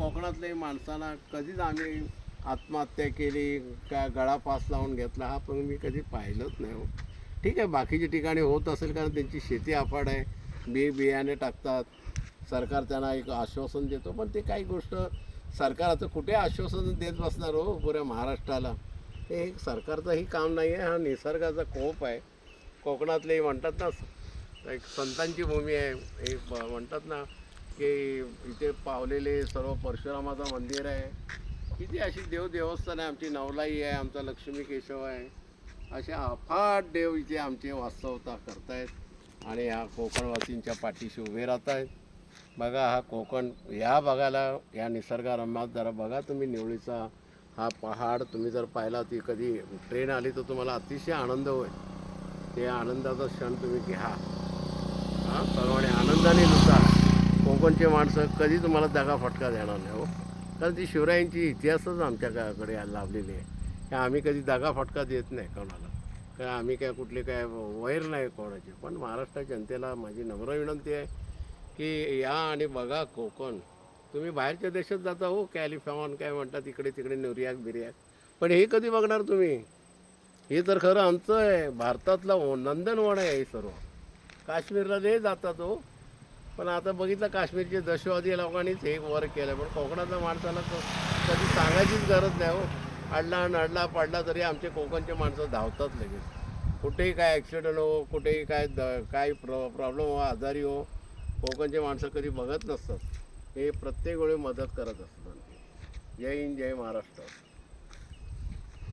कोकणातल्या माणसाला कधीच आम्ही आत्महत्या केली का गळा फास लावून घेतला हा पण मी कधी पाहिलंच नाही हो. ठीक आहे बाकीच्या ठिकाणी होत असेल कारण त्यांची शेती अफाट आहे, बियाणे टाकतात, सरकार त्यांना एक आश्वासन देतो, पण ते काही गोष्ट सरकारचं कुठे आश्वासन देत बसणार हो पुऱ्या महाराष्ट्राला. हे एक सरकारचंही काम नाही आहे, हा निसर्गाचा कोप आहे. कोकणातले म्हणतात ना एक संतांची भूमी आहे, एक म्हणतात ना की इथे पावलेले सर्व परशुरामाचं मंदिर आहे, किती अशी देवस्थान आहे, आमची नवलाई आहे, आमचा लक्ष्मी केशव आहे, असे अफाट देव इथे आमचे वास्तवता करतायत आणि ह्या कोकणवासींच्या पाठीशी उभे राहत आहेत. बघा हा कोकण या बघायला या निसर्गरम्यात जरा बघा तुम्ही. निवळीचा हा पहाड तुम्ही जर पाहिला ती कधी ट्रेन आली तर तुम्हाला अतिशय आनंद होईल. ते आनंदाचा क्षण तुम्ही घ्या, हां सर्वांनी आनंदाने लुटा. कोकणचे माणसं कधी तुम्हाला दगा फटका देणार नाही हो, कारण ती शिवरायांची इतिहासच आमच्याकडे लाभलेली आहे की आम्ही कधी दगा फटका देत नाही कोणाला, काय आम्ही काय कुठले काय वैर नाही कोणाचे. पण महाराष्ट्राच्या जनतेला माझी नम्र विनंती आहे की या आणि बघा कोकण. तुम्ही बाहेरच्या देशात जाता हो, कॅलिफॉर्न काय म्हणतात इकडे तिकडे निर्याक बिर्याक, पण हे कधी बघणार तुम्ही? हे तर खरं आमचं आहे, भारतातलं नंदनवन आहे हे सर्व. काश्मीरला नाही जातात हो, पण आता बघितलं काश्मीरचे दहशतवादी लोकांनीच हे वर केलं, पण कोकणातल्या माणसाला कधी सांगायचीच गरज नाही हो. अडला नडला पडला तरी आमचे कोकणचे माणसं धावतात लगेच. कुठेही काय ॲक्सिडेंट हो, कुठेही काय प्रॉब्लेम हो, आजारी हो, कोकणचे माणसं कधी बघत नसतात, हे प्रत्येक वेळी मदत करत असतात. जय हिंद, जय महाराष्ट्र.